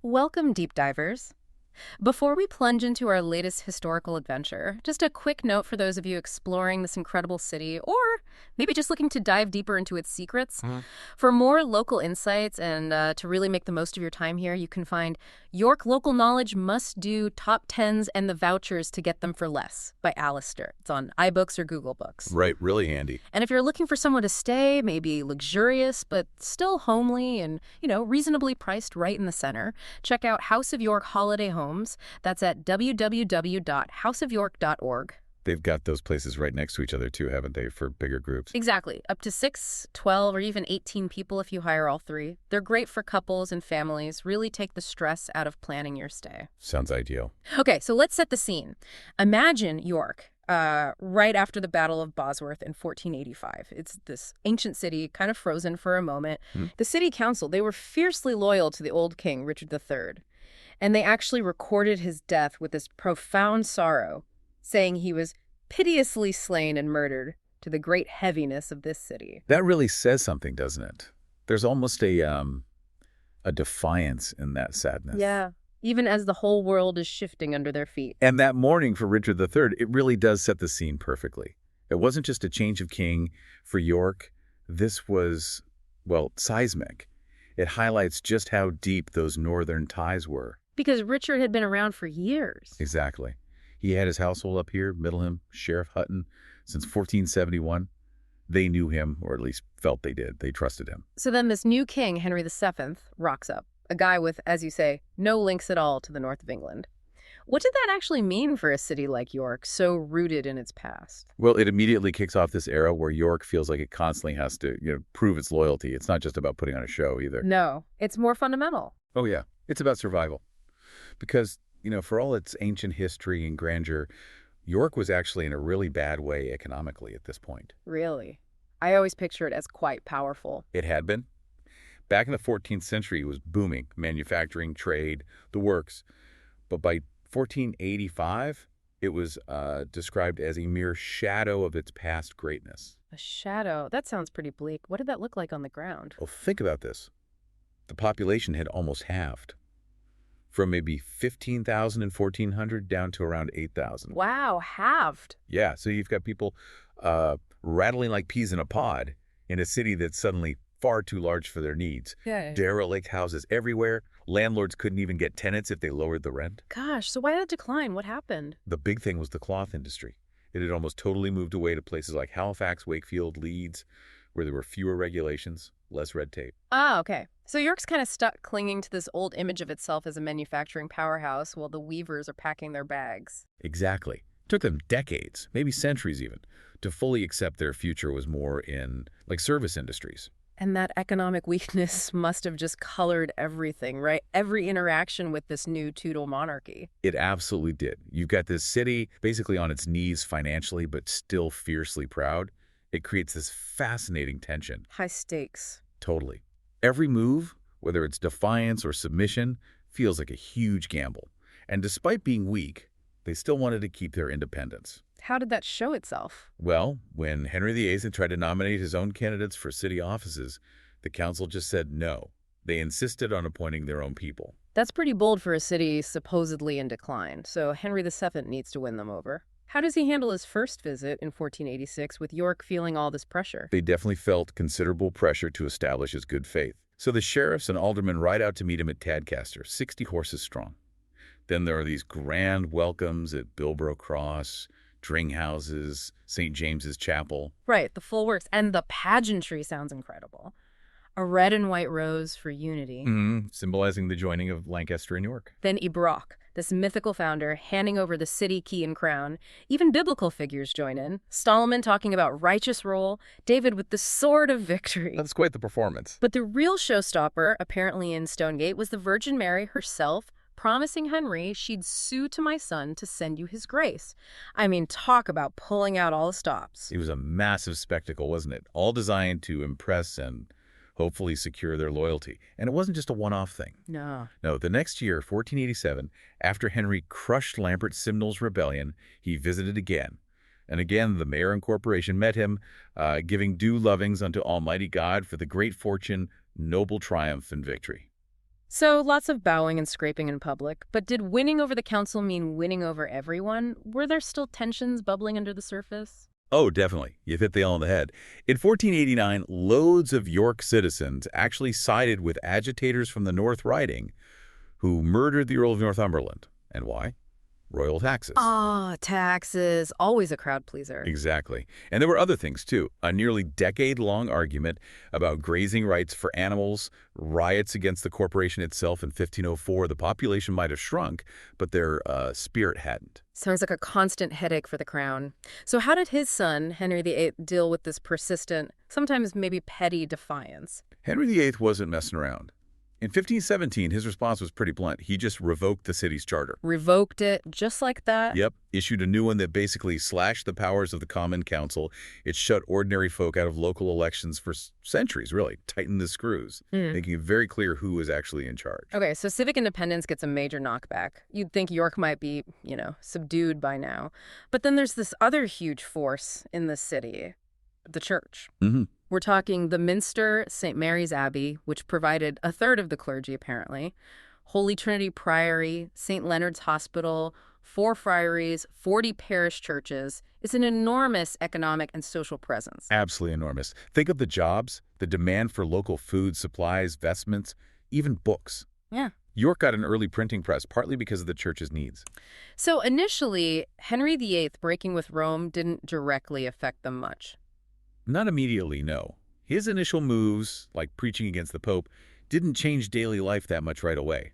Welcome, deep divers. Before we plunge into our latest historical adventure, just a quick note for those of you exploring this incredible city or maybe just looking to dive deeper into its secrets. Mhm. For more local insights and to really make the most of your time here, you can find York Local Knowledge Must Do Top 10s and the Vouchers to Get Them for Less by Alistair. It's on iBooks or Google Books. Right, really handy. And if you're looking for somewhere to stay, maybe luxurious but still homely and, reasonably priced right in the center, check out House of York Holiday Homes. That's at www.houseofyork.org. They've got those places right next to each other too, haven't they, for bigger groups? Exactly. Up to 6, 12, or even 18 people if you hire all three. They're great for couples and families, really take the stress out of planning your stay. Sounds ideal. Okay, so let's set the scene. Imagine York. Right after the Battle of Bosworth in 1485. It's this ancient city, kind of frozen for a moment. The city council, they were fiercely loyal to the old king, Richard III. And they actually recorded his death with this profound sorrow, saying he was piteously slain and murdered to the great heaviness of this city. That really says something, doesn't it? There's almost a defiance in that sadness. Yeah, even as the whole world is shifting under their feet. And that mourning for Richard III, it really does set the scene perfectly. It wasn't just a change of king for York. This was, well, seismic. It highlights just how deep those northern ties were. Because Richard had been around for years. Exactly. He had his household up here, Middleham, Sheriff Hutton, since 1471. They knew him, or at least felt they did. They trusted him. So then this new king, Henry VII, rocks up. A guy with, as you say, no links at all to the north of England. What did that actually mean for a city like York, so rooted in its past? Well, it immediately kicks off this era where York feels like it constantly has to, prove its loyalty. It's not just about putting on a show either. No, it's more fundamental. Oh, yeah. It's about survival. Because, for all its ancient history and grandeur, York was actually in a really bad way economically at this point. Really? I always picture it as quite powerful. It had been. Back in the 14th century, it was booming, manufacturing, trade, the works. But by 1485, it was described as a mere shadow of its past greatness. A shadow? That sounds pretty bleak. What did that look like on the ground? Well, think about this. The population had almost halved, from maybe 15,000 in 1400 down to around 8,000. Wow, halved. Yeah, so you've got people rattling like peas in a pod in a city that's suddenly far too large for their needs. Yeah. Derelict houses everywhere. Landlords couldn't even get tenants if they lowered the rent. Gosh, so why that decline? What happened? The big thing was the cloth industry. It had almost totally moved away to places like Halifax, Wakefield, Leeds, where there were fewer regulations, less red tape. Ah, okay. So York's kind of stuck clinging to this old image of itself as a manufacturing powerhouse while the weavers are packing their bags. Exactly. It took them decades, maybe centuries even, to fully accept their future was more in, like, service industries. And that economic weakness must have just colored everything, right? Every interaction with this new Tudor monarchy. It absolutely did. You've got this city basically on its knees financially, but still fiercely proud. It creates this fascinating tension. High stakes. Totally. Every move, whether it's defiance or submission, feels like a huge gamble. And despite being weak, they still wanted to keep their independence. How did that show itself? Well, when Henry VIII tried to nominate his own candidates for city offices, the council just said no. They insisted on appointing their own people. That's pretty bold for a city supposedly in decline, so Henry VII needs to win them over. How does he handle his first visit in 1486 with York feeling all this pressure? They definitely felt considerable pressure to establish his good faith. So the sheriffs and aldermen ride out to meet him at Tadcaster, 60 horses strong. Then there are these grand welcomes at Bilborough Cross, Dringhouses, St. James's Chapel. Right, the full works. And the pageantry sounds incredible. A red and white rose for unity. Symbolizing the joining of Lancaster and York. Then Ibroch, this mythical founder, handing over the city key and crown. Even biblical figures join in. Solomon talking about righteous rule, David with the sword of victory. That's quite the performance. But the real showstopper, apparently in Stonegate, was the Virgin Mary herself, promising Henry she'd sue to my son to send you his grace. I mean, talk about pulling out all the stops. It was a massive spectacle, wasn't it? All designed to impress and hopefully secure their loyalty. And it wasn't just a one-off thing. No. No, the next year, 1487, after Henry crushed Lambert Simnel's rebellion, he visited again. And again, the mayor and corporation met him, giving due lovings unto Almighty God for the great fortune, noble triumph, and victory. So lots of bowing and scraping in public. But did winning over the council mean winning over everyone? Were there still tensions bubbling under the surface? Oh, definitely. You've hit the nail on the head. In 1489, loads of York citizens actually sided with agitators from the North Riding who murdered the Earl of Northumberland. And why? Royal taxes. Ah, taxes. Always a crowd pleaser. Exactly. And there were other things, too. A nearly decade-long argument about grazing rights for animals, riots against the corporation itself in 1504. The population might have shrunk, but their spirit hadn't. Sounds like a constant headache for the crown. So how did his son, Henry VIII, deal with this persistent, sometimes maybe petty defiance? Henry VIII wasn't messing around. In 1517, his response was pretty blunt. He just revoked the city's charter. Revoked it just like that? Yep, issued a new one that basically slashed the powers of the Common Council. It shut ordinary folk out of local elections for centuries, really, tightened the screws, making it very clear who was actually in charge. Okay, so civic independence gets a major knockback. You'd think York might be, subdued by now. But then there's this other huge force in the city, the church. We're talking the Minster St. Mary's Abbey, which provided a third of the clergy, apparently, Holy Trinity Priory, St. Leonard's Hospital, 4 friaries, 40 parish churches. It's an enormous economic and social presence. Absolutely enormous. Think of the jobs, the demand for local food, supplies, vestments, even books. Yeah. York got an early printing press, partly because of the church's needs. So initially, Henry VIII breaking with Rome didn't directly affect them much. Not immediately, no. His initial moves, like preaching against the Pope, didn't change daily life that much right away.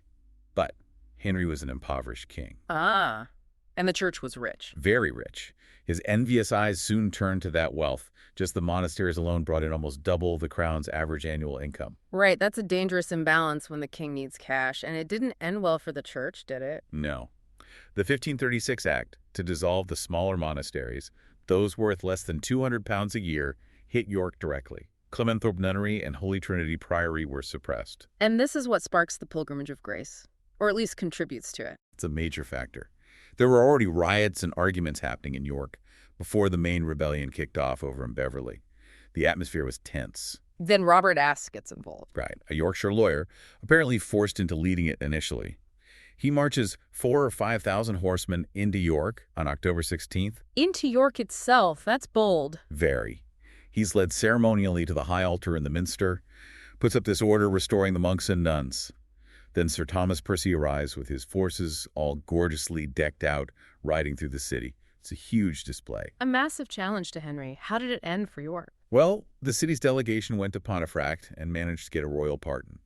But Henry was an impoverished king. Ah, and the church was rich. Very rich. His envious eyes soon turned to that wealth. Just the monasteries alone brought in almost double the crown's average annual income. Right, that's a dangerous imbalance when the king needs cash. And it didn't end well for the church, did it? No. The 1536 Act to dissolve the smaller monasteries, those worth less than £200 a year, hit York directly. Clementhorpe Nunnery and Holy Trinity Priory were suppressed. And this is what sparks the Pilgrimage of Grace, or at least contributes to it. It's a major factor. There were already riots and arguments happening in York before the main rebellion kicked off over in Beverly. The atmosphere was tense. Then Robert Aske gets involved. Right, a Yorkshire lawyer, apparently forced into leading it initially. He marches 4,000 or 5,000 horsemen into York on October 16th. Into York itself, that's bold. Very. He's led ceremonially to the high altar in the minster, puts up this order restoring the monks and nuns. Then Sir Thomas Percy arrives with his forces all gorgeously decked out, riding through the city. It's a huge display. A massive challenge to Henry. How did it end for York? Well, the city's delegation went to Pontefract and managed to get a royal pardon.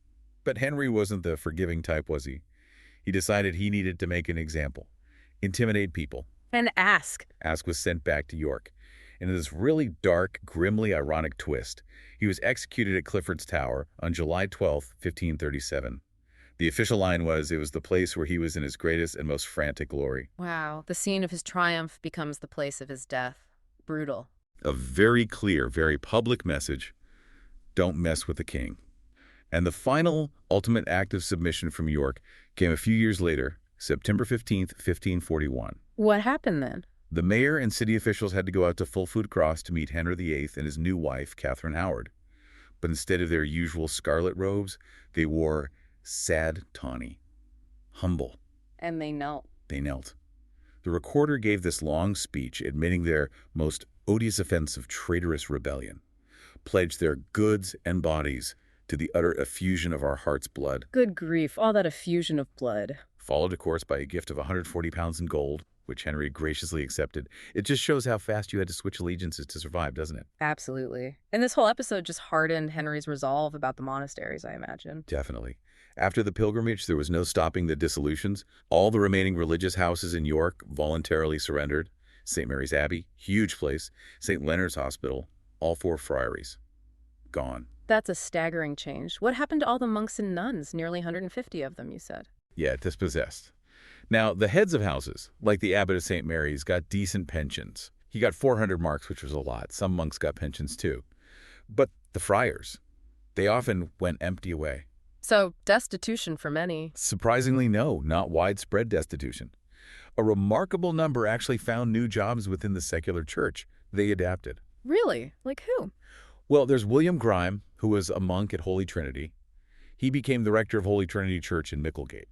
But Henry wasn't the forgiving type, was he? He decided he needed to make an example, intimidate people. And Aske. Aske was sent back to York. And in this really dark, grimly ironic twist, he was executed at Clifford's Tower on July 12, 1537. The official line was, it was the place where he was in his greatest and most frantic glory. Wow, the scene of his triumph becomes the place of his death. Brutal. A very clear, very public message, don't mess with the king. And the final, ultimate act of submission from York came a few years later, September 15, 1541. What happened then? The mayor and city officials had to go out to Fulwood Cross to meet Henry VIII and his new wife, Catherine Howard. But instead of their usual scarlet robes, they wore sad tawny, humble. And they knelt. They knelt. The recorder gave this long speech admitting their most odious offense of traitorous rebellion, pledged their goods and bodies to the utter effusion of our heart's blood. Good grief, all that effusion of blood. Followed, of course, by a gift of 140 pounds in gold, which Henry graciously accepted. It just shows how fast you had to switch allegiances to survive, doesn't it? Absolutely. And this whole episode just hardened Henry's resolve about the monasteries, I imagine. Definitely. After the pilgrimage, there was no stopping the dissolutions. All the remaining religious houses in York voluntarily surrendered. St. Mary's Abbey, huge place. St. Leonard's Hospital, all 4 friaries. Gone. That's a staggering change. What happened to all the monks and nuns? Nearly 150 of them, you said. Yeah, dispossessed. Now, the heads of houses, like the abbot of St. Mary's, got decent pensions. He got 400 marks, which was a lot. Some monks got pensions too. But the friars, they often went empty away. So, destitution for many. Surprisingly, no, not widespread destitution. A remarkable number actually found new jobs within the secular church. They adapted. Really? Like who? Well, there's William Grime, who was a monk at Holy Trinity. He became the rector of Holy Trinity Church in Micklegate.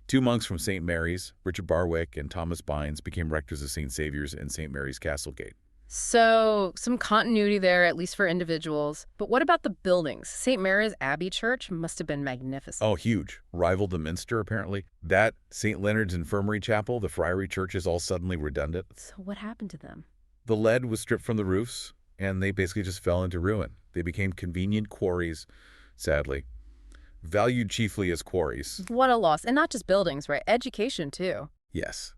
Two monks from St. Mary's, Richard Barwick and Thomas Bynes, became rectors of St. Saviour's and St. Mary's Castlegate. So, some continuity there, at least for individuals. But what about the buildings? St. Mary's Abbey Church must have been magnificent. Oh, huge. Rivaled the Minster, apparently. That, St. Leonard's Infirmary Chapel, the friary churches all suddenly redundant. So what happened to them? The lead was stripped from the roofs, and they basically just fell into ruin. They became convenient quarries, sadly. Valued chiefly as quarries. What a loss. And not just buildings, right? Education, too. Yes.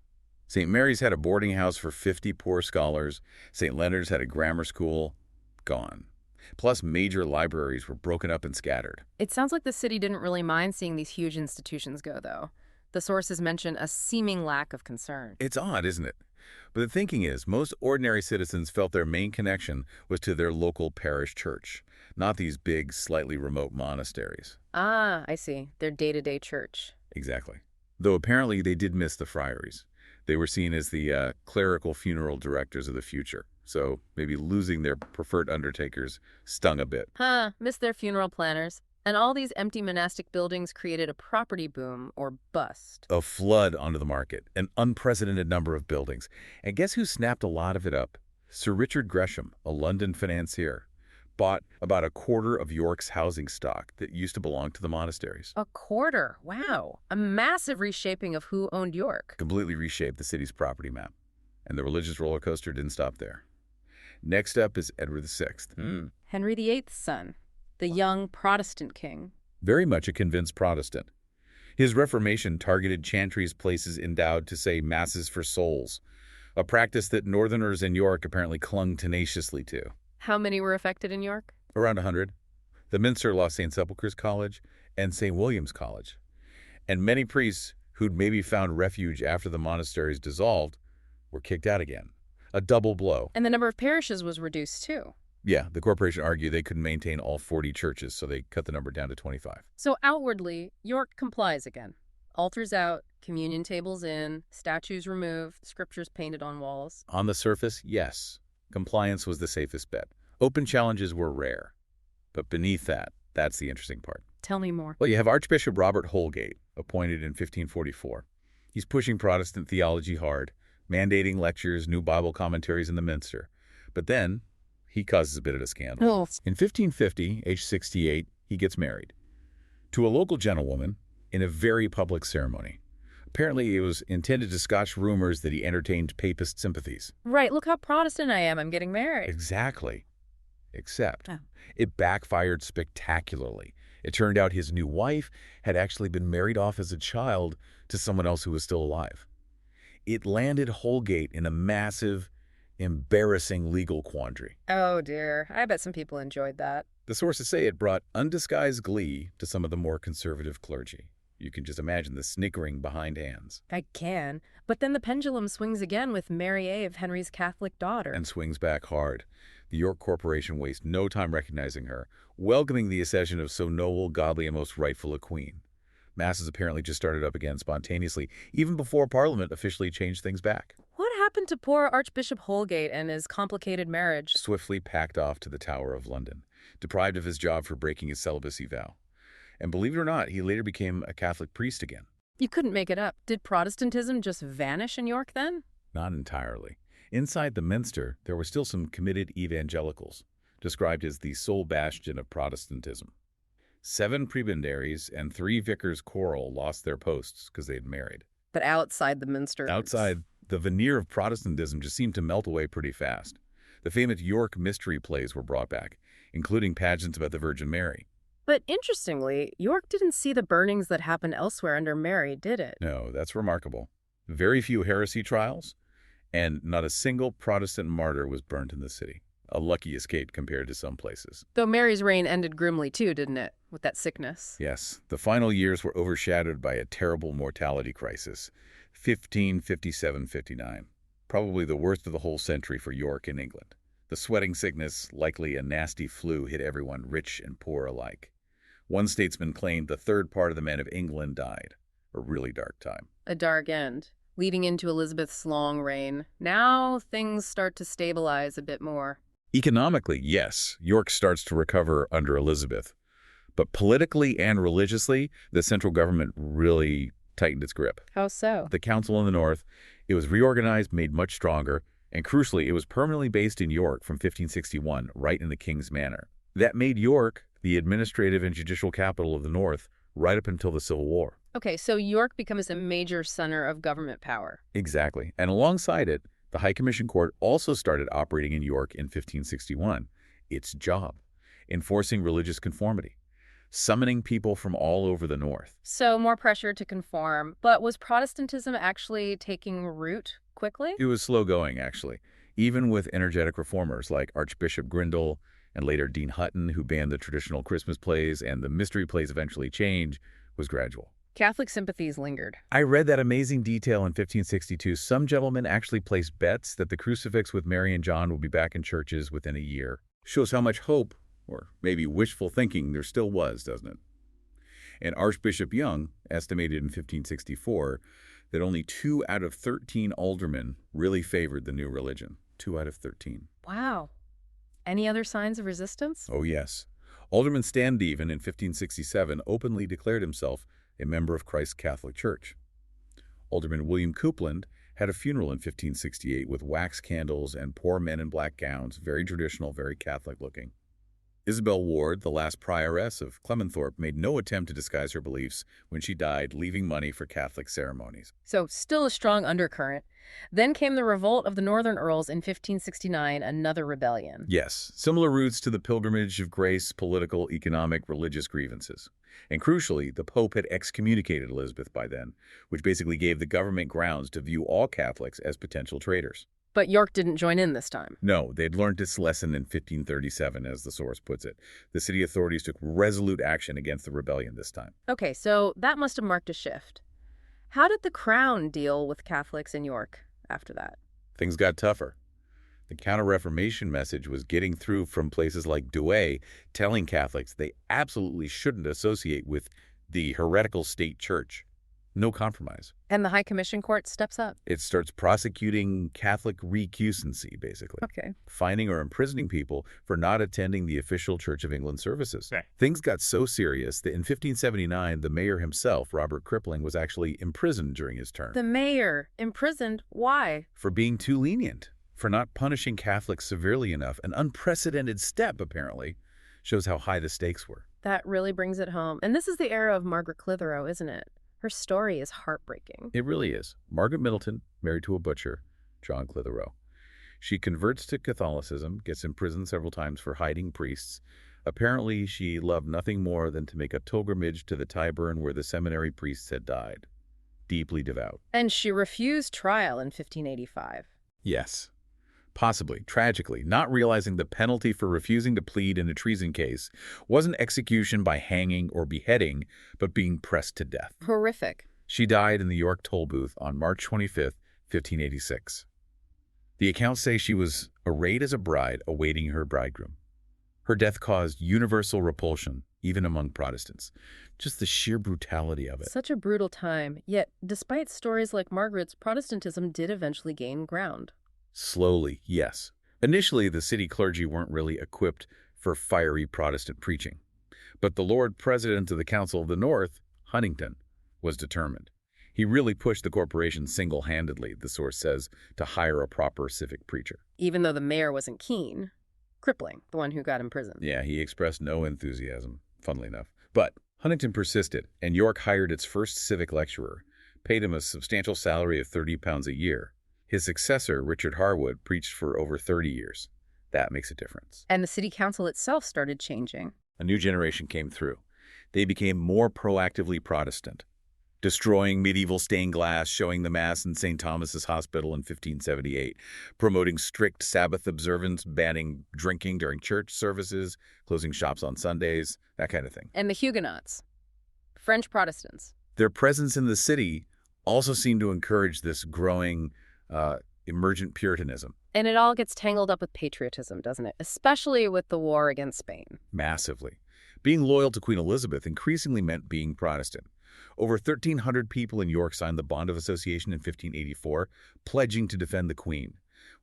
St. Mary's had a boarding house for 50 poor scholars. St. Leonard's had a grammar school. Gone. Plus, major libraries were broken up and scattered. It sounds like the city didn't really mind seeing these huge institutions go, though. The sources mention a seeming lack of concern. It's odd, isn't it? But the thinking is, most ordinary citizens felt their main connection was to their local parish church, not these big, slightly remote monasteries. Ah, I see. Their day-to-day church. Exactly. Though apparently they did miss the friaries. They were seen as the clerical funeral directors of the future. So maybe losing their preferred undertakers stung a bit. Missed their funeral planners. And all these empty monastic buildings created a property boom, or bust. A flood onto the market, an unprecedented number of buildings. And guess who snapped a lot of it up? Sir Richard Gresham, a London financier, bought about a quarter of York's housing stock that used to belong to the monasteries. A quarter? Wow. A massive reshaping of who owned York. Completely reshaped the city's property map. And the religious roller coaster didn't stop there. Next up is Edward VI. Henry VIII's son, the young Protestant king. Very much a convinced Protestant. His Reformation targeted chantries, places endowed to say masses for souls, a practice that Northerners in York apparently clung tenaciously to. How many were affected in York? Around 100. The Minster lost St. Sepulchre's College and St. William's College. And many priests who'd maybe found refuge after the monasteries dissolved were kicked out again. A double blow. And the number of parishes was reduced too. Yeah, the corporation argued they couldn't maintain all 40 churches, so they cut the number down to 25. So outwardly, York complies again. Altars out, communion tables in, statues removed, scriptures painted on walls. On the surface, yes. Compliance was the safest bet. Open challenges were rare. But beneath that, that's the interesting part. Tell me more. Well, you have Archbishop Robert Holgate, appointed in 1544. He's pushing Protestant theology hard, mandating lectures, new Bible commentaries in the Minster. But then, he causes a bit of a scandal. Oh. In 1550, age 68, he gets married to a local gentlewoman in a very public ceremony. Apparently, it was intended to scotch rumors that he entertained papist sympathies. Right, look how Protestant I am. I'm getting married. Exactly. Except, it backfired spectacularly. It turned out his new wife had actually been married off as a child to someone else who was still alive. It landed Holgate in a massive, embarrassing legal quandary. Oh, dear. I bet some people enjoyed that. The sources say it brought undisguised glee to some of the more conservative clergy. You can just imagine the snickering behind hands. I can. But then the pendulum swings again with Mary Ave, Henry's Catholic daughter. And swings back hard. The York Corporation wastes no time recognizing her, welcoming the accession of so noble, godly, and most rightful a queen. Masses apparently just started up again spontaneously, even before Parliament officially changed things back. What happened to poor Archbishop Holgate and his complicated marriage? Swiftly packed off to the Tower of London, deprived of his job for breaking his celibacy vow. And believe it or not, he later became a Catholic priest again. You couldn't make it up. Did Protestantism just vanish in York then? Not entirely. Inside the Minster, there were still some committed evangelicals, described as the sole bastion of Protestantism. 7 prebendaries and 3 vicars choral lost their posts because they had married. But outside the Minster... Outside, the veneer of Protestantism just seemed to melt away pretty fast. The famous York mystery plays were brought back, including pageants about the Virgin Mary. But interestingly, York didn't see the burnings that happened elsewhere under Mary, did it? No, that's remarkable. Very few heresy trials, and not a single Protestant martyr was burnt in the city. A lucky escape compared to some places. Though Mary's reign ended grimly too, didn't it? With that sickness. Yes, the final years were overshadowed by a terrible mortality crisis. 1557-59. Probably the worst of the whole century for York and England. The sweating sickness, likely a nasty flu, hit everyone, rich and poor alike. One statesman claimed the third part of the men of England died. A really dark time. A dark end, leading into Elizabeth's long reign. Now things start to stabilize a bit more. Economically, yes, York starts to recover under Elizabeth. But politically and religiously, the central government really tightened its grip. How so? The council in the north, it was reorganized, made much stronger, and crucially, it was permanently based in York from 1561, right in the King's Manor. That made York the administrative and judicial capital of the north right up until the Civil War. Okay, so York becomes a major center of government power. Exactly. And alongside it, the High Commission Court also started operating in York in 1561. Its job, enforcing religious conformity, summoning people from all over the north. So more pressure to conform. But was Protestantism actually taking root quickly? It was slow going, actually. Even with energetic reformers like Archbishop Grindal and later Dean Hutton, who banned the traditional Christmas plays and the mystery plays eventually change, was gradual. Catholic sympathies lingered. I read that amazing detail in 1562. Some gentlemen actually placed bets that the crucifix with Mary and John will be back in churches within a year. Shows how much hope, or maybe wishful thinking, there still was, doesn't it? And Archbishop Young estimated in 1564 that only 2 out of 13 aldermen really favored the new religion. 2 out of 13. Wow. Any other signs of resistance? Oh, yes. Alderman Standeven in 1567 openly declared himself a member of Christ's Catholic Church. Alderman William Coupland had a funeral in 1568 with wax candles and poor men in black gowns, very traditional, very Catholic looking. Isabel Ward, the last prioress of Clementhorpe, made no attempt to disguise her beliefs when she died, leaving money for Catholic ceremonies. So still a strong undercurrent. Then came the revolt of the Northern Earls in 1569, another rebellion. Yes, similar roots to the Pilgrimage of Grace, political, economic, religious grievances. And crucially, the Pope had excommunicated Elizabeth by then, which basically gave the government grounds to view all Catholics as potential traitors. But York didn't join in this time. No, they'd learned its lesson in 1537, as the source puts it. The city authorities took resolute action against the rebellion this time. Okay, so that must have marked a shift. How did the Crown deal with Catholics in York after that? Things got tougher. The Counter-Reformation message was getting through from places like Douai, telling Catholics they absolutely shouldn't associate with the heretical state church. No compromise. And the High Commission Court steps up. It starts prosecuting Catholic recusancy, basically. Okay. Fining or imprisoning people for not attending the official Church of England services. Okay. Things got so serious that in 1579, the mayor himself, Robert Crippling, was actually imprisoned during his term. The mayor imprisoned? Why? For being too lenient, for not punishing Catholics severely enough. An unprecedented step, apparently. Shows how high the stakes were. That really brings it home. And this is the era of Margaret Clitheroe, isn't it? Her story is heartbreaking. It really is. Margaret Middleton, married to a butcher, John Clitheroe. She converts to Catholicism, gets imprisoned several times for hiding priests. Apparently, she loved nothing more than to make a pilgrimage to the Tyburn where the seminary priests had died. Deeply devout. And she refused trial in 1585. Yes. Possibly, tragically, not realizing the penalty for refusing to plead in a treason case wasn't execution by hanging or beheading, but being pressed to death. Horrific. She died in the York toll booth on March 25th, 1586. The accounts say she was arrayed as a bride awaiting her bridegroom. Her death caused universal repulsion, even among Protestants. Just the sheer brutality of it. Such a brutal time. Yet, despite stories like Margaret's, Protestantism did eventually gain ground. Slowly, yes. Initially, the city clergy weren't really equipped for fiery Protestant preaching. But the Lord President of the Council of the North, Huntington, was determined. He really pushed the corporation single-handedly, the source says, to hire a proper civic preacher. Even though the mayor wasn't keen. Crippling, the one who got imprisoned. Yeah, he expressed no enthusiasm, funnily enough. But Huntington persisted, and York hired its first civic lecturer, paid him a substantial salary of £30 a year. His successor, Richard Harwood, preached for over 30 years. That makes a difference. And the city council itself started changing. A new generation came through. They became more proactively Protestant, destroying medieval stained glass, showing the Mass in St. Thomas's Hospital in 1578, promoting strict Sabbath observance, banning drinking during church services, closing shops on Sundays, that kind of thing. And the Huguenots, French Protestants. Their presence in the city also seemed to encourage this growing emergent Puritanism. And it all gets tangled up with patriotism, doesn't it? Especially with the war against Spain. Massively. Being loyal to Queen Elizabeth increasingly meant being Protestant. Over 1,300 people in York signed the Bond of Association in 1584, pledging to defend the Queen.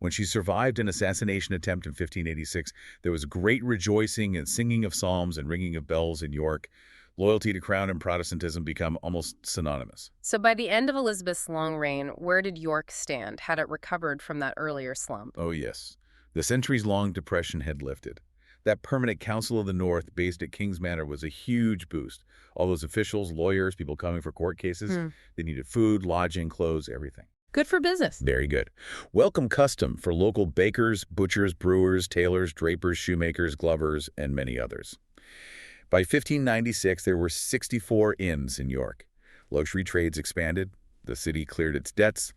When she survived an assassination attempt in 1586, there was great rejoicing and singing of psalms and ringing of bells in York. Loyalty to crown and Protestantism become almost synonymous. So by the end of Elizabeth's long reign, where did York stand? Had it recovered from that earlier slump? Oh yes, the centuries-long depression had lifted. That permanent Council of the North based at King's Manor was a huge boost. All those officials, lawyers, people coming for court cases, they needed food, lodging, clothes, everything. Good for business. Very good. Welcome custom for local bakers, butchers, brewers, tailors, drapers, shoemakers, glovers, and many others. By 1596, there were 64 inns in York. Luxury trades expanded. The city cleared its debts,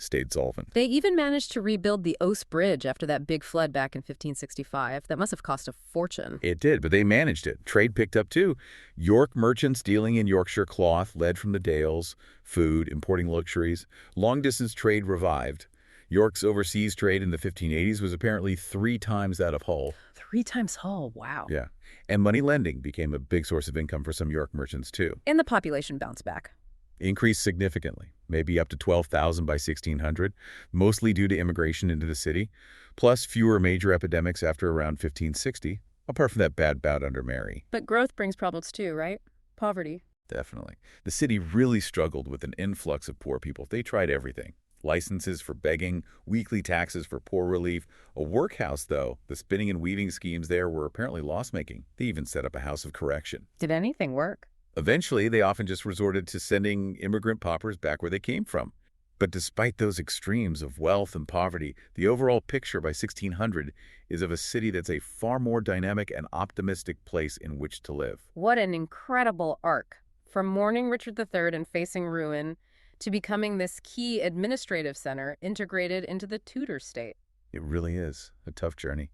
stayed solvent. They even managed to rebuild the Ouse Bridge after that big flood back in 1565. That must have cost a fortune. It did, but they managed it. Trade picked up too. York merchants dealing in Yorkshire cloth led from the Dales, food, importing luxuries. Long-distance trade revived. York's overseas trade in the 1580s was apparently 3 times that of Hull. 3 times Hull, wow. Yeah. And money lending became a big source of income for some York merchants too. And the population bounced back. Increased significantly, maybe up to 12,000 by 1600, mostly due to immigration into the city, plus fewer major epidemics after around 1560, apart from that bad bout under Mary. But growth brings problems too, right? Poverty. Definitely. The city really struggled with an influx of poor people. They tried everything. Licenses for begging, weekly taxes for poor relief. A workhouse, though, the spinning and weaving schemes there were apparently loss-making. They even set up a house of correction. Did anything work? Eventually, they often just resorted to sending immigrant paupers back where they came from. But despite those extremes of wealth and poverty, the overall picture by 1600 is of a city that's a far more dynamic and optimistic place in which to live. What an incredible arc. From mourning Richard III and facing ruin to becoming this key administrative center integrated into the Tudor state. It really is a tough journey.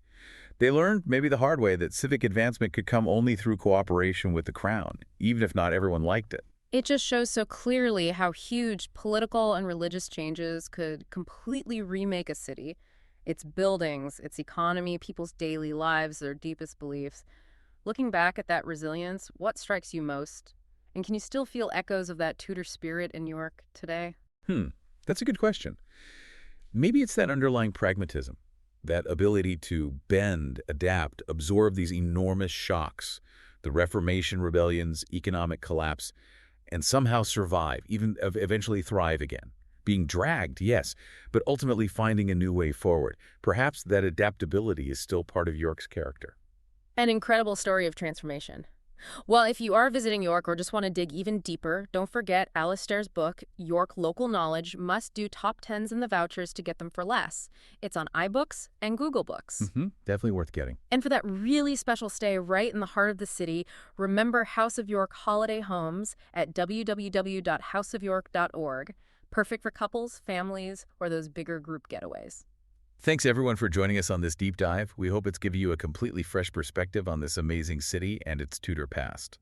They learned, maybe the hard way, that civic advancement could come only through cooperation with the crown, even if not everyone liked it. It just shows so clearly how huge political and religious changes could completely remake a city. Its buildings, its economy, people's daily lives, their deepest beliefs. Looking back at that resilience, what strikes you most? And can you still feel echoes of that Tudor spirit in York today? That's a good question. Maybe it's that underlying pragmatism, that ability to bend, adapt, absorb these enormous shocks, the Reformation rebellions, economic collapse, and somehow survive, even eventually thrive again. Being dragged, yes, but ultimately finding a new way forward. Perhaps that adaptability is still part of York's character. An incredible story of transformation. Well, if you are visiting York or just want to dig even deeper, don't forget Alistair's book, York Local Knowledge, Must-Do Top 10s in the Vouchers to Get Them for Less. It's on iBooks and Google Books. Definitely worth getting. And for that really special stay right in the heart of the city, remember House of York holiday homes at www.houseofyork.org. Perfect for couples, families, or those bigger group getaways. Thanks everyone for joining us on this deep dive. We hope it's given you a completely fresh perspective on this amazing city and its Tudor past.